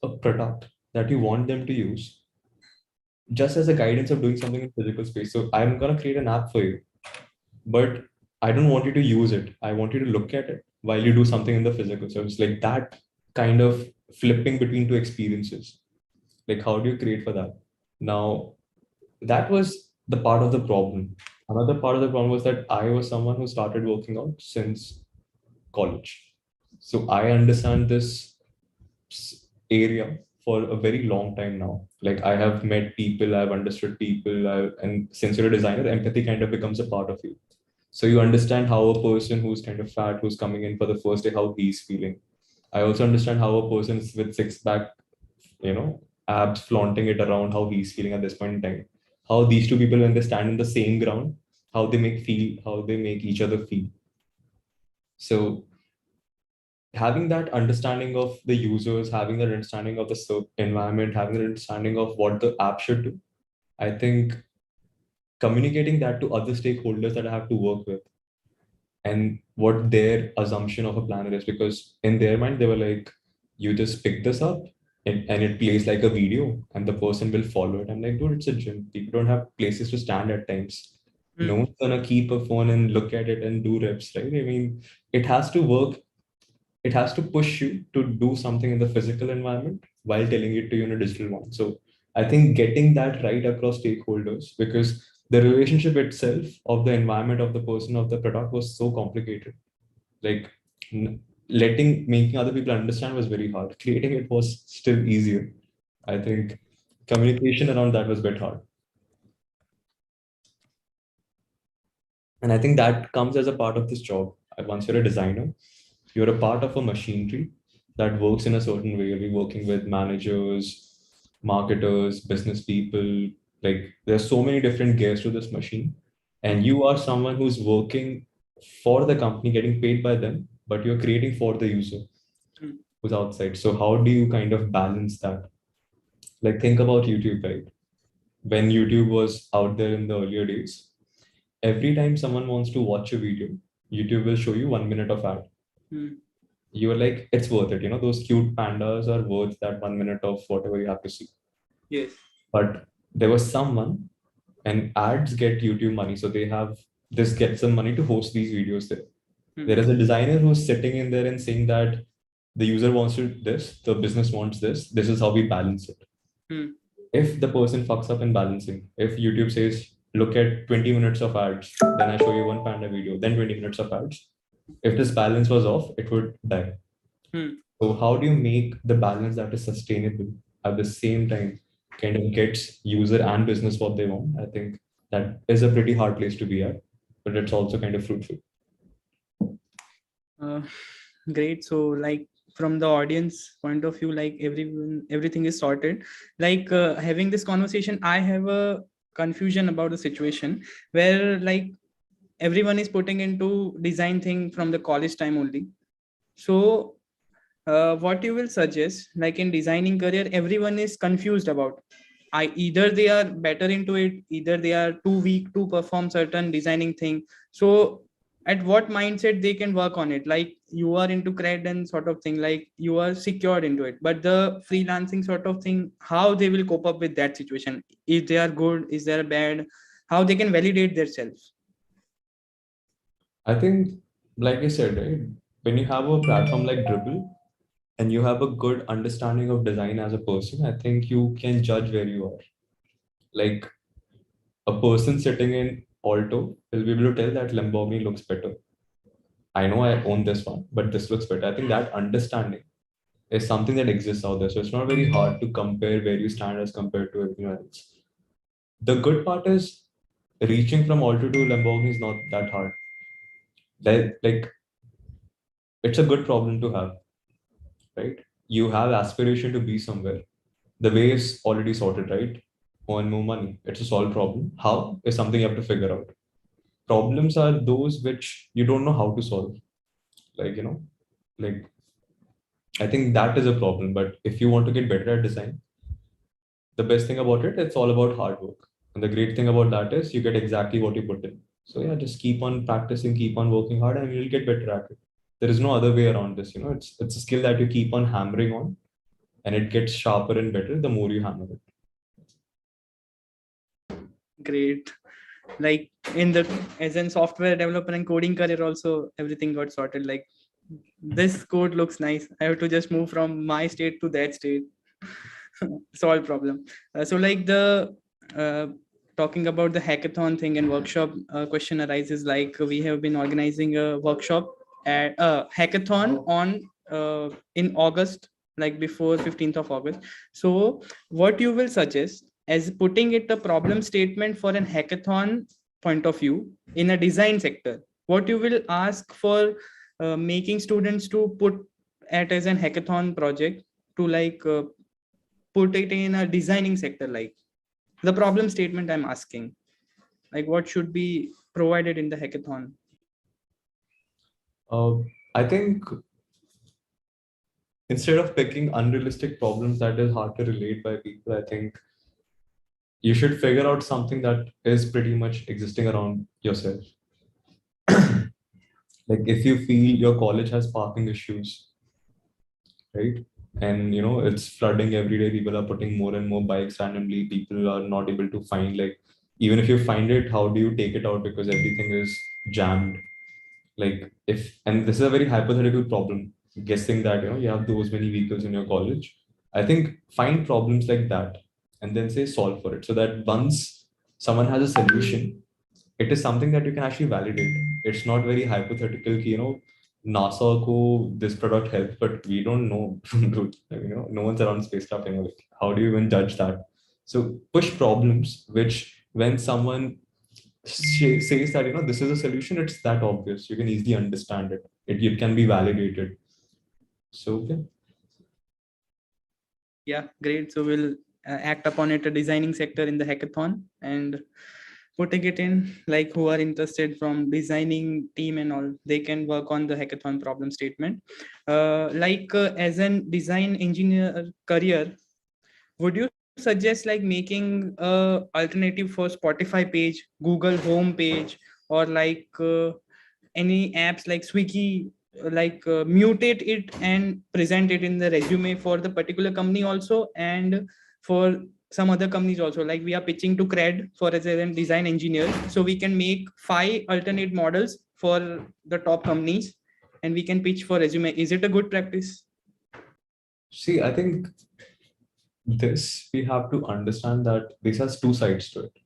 a product that you want them to use just as a guidance of doing something in physical space? So I'm going to create an app for you, but I don't want you to use it. I want you to look at it while you do something in the physical. So it's like that kind of flipping between two experiences. Like, how do you create for that? Now, that was the part of the problem. Another part of the problem was that I was someone who started working out since college. So I understand this area for a very long time now. Like I have met people, I've understood people, and since you're a designer, empathy kind of becomes a part of you. So you understand how a person who's kind of fat, who's coming in for the first day, how he's feeling. I also understand how a person with six pack, abs flaunting it around, how he's feeling at this point in time. How these two people, when they stand in the same ground, how they make each other feel. So having that understanding of the users, having that understanding of the environment, having that understanding of what the app should do, I think communicating that to other stakeholders that I have to work with and what their assumption of a planner is, because in their mind they were like, you just pick this up and it plays like a video and the person will follow it. I'm like, dude, it's a gym. People don't have places to stand at times. No one's gonna keep a phone and look at it and do reps, right? I mean, it has to work. It has to push you to do something in the physical environment while telling it to you in a digital one. So I think getting that right across stakeholders, because the relationship itself of the environment of the person of the product was so complicated. Like making other people understand was very hard. Creating it was still easier. I think communication around that was a bit hard. And I think that comes as a part of this job. Once you're a designer, you're a part of a machinery that works in a certain way. You'll be working with managers, marketers, business people. Like there's so many different gears to this machine. And you are someone who's working for the company, getting paid by them, but you're creating for the user who's outside. So how do you kind of balance that? Like think about YouTube, right? When YouTube was out there in the earlier days, every time someone wants to watch a video, YouTube will show you 1 minute of ad. You are like, it's worth it. Those cute pandas are worth that 1 minute of whatever you have to see.
Yes.
But there was someone, and ads get YouTube money. So this gets them money to host these videos there. There is a designer who's sitting in there and saying that the user wants this, the business wants this is how we balance it. If the person fucks up in balancing, if YouTube says, look at 20 minutes of ads, then I show you one panda video, then 20 minutes of ads. If this balance was off, it would die. So how do you make the balance that is sustainable at the same time kind of gets user and business what they want? I think that is a pretty hard place to be at, but it's also kind of fruitful.
Great. So like from the audience point of view, like everything is sorted. Like having this conversation, I have a confusion about the situation where like everyone is putting into design thing from the college time only. So what you will suggest, like in designing career, everyone is confused about either they are better into it, either they are too weak to perform certain designing thing. So at what mindset they can work on it? Like you are into CRED and sort of thing, like you are secured into it, but the freelancing sort of thing, how they will cope up with that situation? If they are good, is there bad? How they can validate themselves?
I think, like I said, right, when you have a platform like Dribble and you have a good understanding of design as a person, I think you can judge where you are. Like a person sitting in Alto will be able to tell that Lamborghini looks better. I know I own this one, but this looks better. I think that understanding is something that exists out there. So it's not very hard to compare where you stand as compared to everyone else. The good part is reaching from Alto to Lamborghini is not that hard. Like it's a good problem to have, right? You have aspiration to be somewhere. The way is already sorted, right? Earn more money. It's a solved problem. How is something you have to figure out. Problems are those which you don't know how to solve. Like, like I think that is a problem. But if you want to get better at design, the best thing about it, it's all about hard work. And the great thing about that is you get exactly what you put in. So yeah, just keep on practicing, keep on working hard, and you'll get better at it. There is no other way around this. It's a skill that you keep on hammering on, and it gets sharper and better the more you hammer it.
Great. Like in the as in software developer and coding career also, everything got sorted. Like this code looks nice, I have to just move from my state to that state. Solve problem. So like the talking about the hackathon thing and workshop, question arises, like we have been organizing a workshop at a hackathon on in August like before 15th of August. So what you will suggest as putting it a problem statement for an hackathon point of view in a design sector, what you will ask for making students to put at as an hackathon project to like put it in a designing sector, like the problem statement I'm asking, like what should be provided in the hackathon.
I think instead of picking unrealistic problems that is hard to relate by people, I think you should figure out something that is pretty much existing around yourself. Like if you feel your college has parking issues, right? And it's flooding every day. People are putting more and more bikes randomly. People are not able to find, like, even if you find it, how do you take it out because everything is jammed? Like and this is a very hypothetical problem, guessing that you have those many vehicles in your college. I think find problems like that and then say solve for it, so that once someone has a solution, it is something that you can actually validate. It's not very hypothetical ki, NASA ko this product helps, but we don't know. Dude, no one's around spacecraft anyway. How do you even judge that? So push problems which, when someone says that this is a solution, it's that obvious, you can easily understand it. It can be validated. So yeah.
Yeah, great. So we'll act upon it a designing sector in the hackathon and putting it in, like who are interested from designing team and all, they can work on the hackathon problem statement. As an design engineer career, would you suggest like making a alternative for Spotify page, Google home page, or like any apps like Swiggy, mutate it and present it in the resume for the particular company also, and for some other companies also, like we are pitching to CRED for as a design engineer, so we can make 5 alternate models for the top companies and we can pitch for resume. Is it a good practice?
See, I think this, we have to understand that this has two sides to it.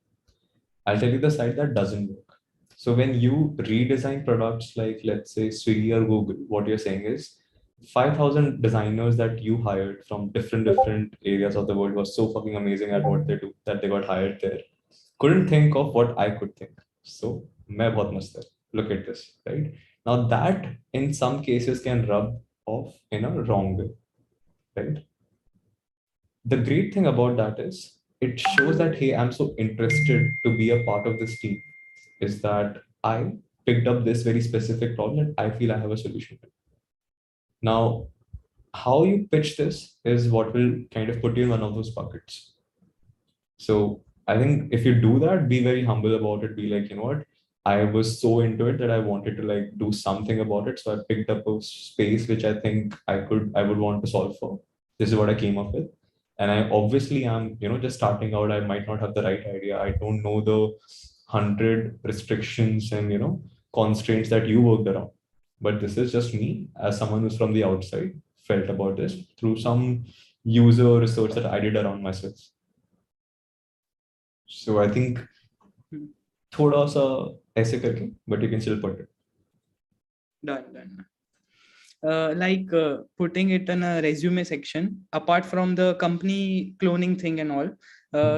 I'll tell you the side that doesn't work. So when you redesign products like, let's say, Swiggy or Google, what you're saying is 5,000 designers that you hired from different areas of the world was so fucking amazing at what they do that they got hired there. Couldn't think of what I could think. So, मैं बहुत मस्त है. Look at this, right? Now that in some cases can rub off in a wrong way, right? The great thing about that is it shows that, hey, I'm so interested to be a part of this team, is that I picked up this very specific problem that I feel I have a solution to. Now, how you pitch this is what will kind of put you in one of those buckets. So I think if you do that, be very humble about it. Be like, you know what? I was so into it that I wanted to like do something about it. So I picked up a space which I think I would want to solve for. This is what I came up with. And I obviously am, just starting out. I might not have the right idea. I don't know the 100 restrictions and, constraints that you worked around. But this is just me as someone who's from the outside felt about this through some user research that I did around myself. So I think थोड़ा सा ऐसे करके, but you can still put it.
Done. Putting it in a resume section apart from the company cloning thing and all.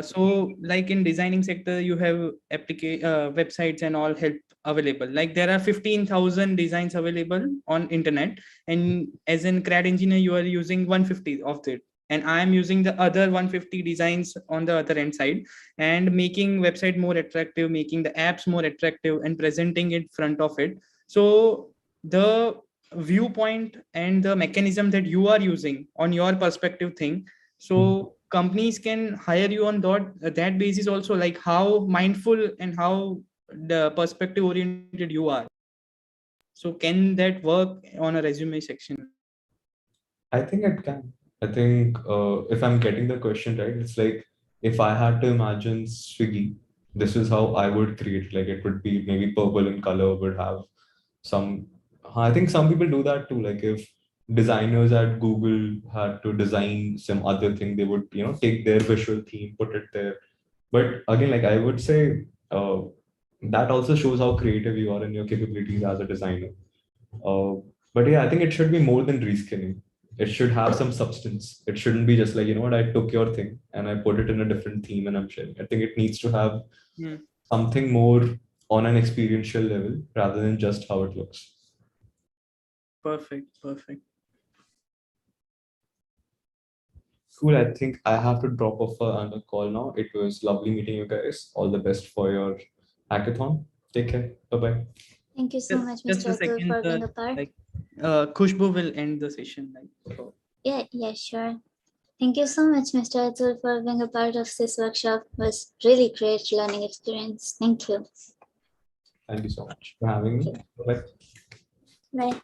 So like in designing sector, you have websites and all help available. Like there are 15,000 designs available on internet, and as in CRED engineer, you are using 150 of it, and I am using the other 150 designs on the other end side, and making website more attractive, making the apps more attractive, and presenting it front of it. So the viewpoint and the mechanism that you are using on your perspective thing, so companies can hire you on that basis also, like how mindful and how the perspective oriented you are. So can that work on a resume section?
I think it can. I think if I'm getting the question right, it's like if I had to imagine Swiggy, this is how I would create. Like it would be maybe purple in color, would have some. I think some people do that too. Like if designers at Google had to design some other thing, they would take their visual theme, put it there. But again, like I would say, that also shows how creative you are in your capabilities as a designer. But yeah, I think it should be more than reskilling. It should have some substance. It shouldn't be just like, you know what, I took your thing and I put it in a different theme and I'm sharing. I think it needs to have something more on an experiential level rather than just how it looks.
Perfect.
Cool. I think I have to drop off on a call now. It was lovely meeting you guys. All the best for your hackathon. Take care. Bye-bye.
Thank you so much,
Just
Mr.
a
Atul,
second,
for being a part.
like Khushbu will end the session. Like, so.
Yeah, sure. Thank you so much, Mr. Atul, for being a part of this workshop. It was really great learning experience. Thank you.
Thank you so much for having me. Bye.
Bye.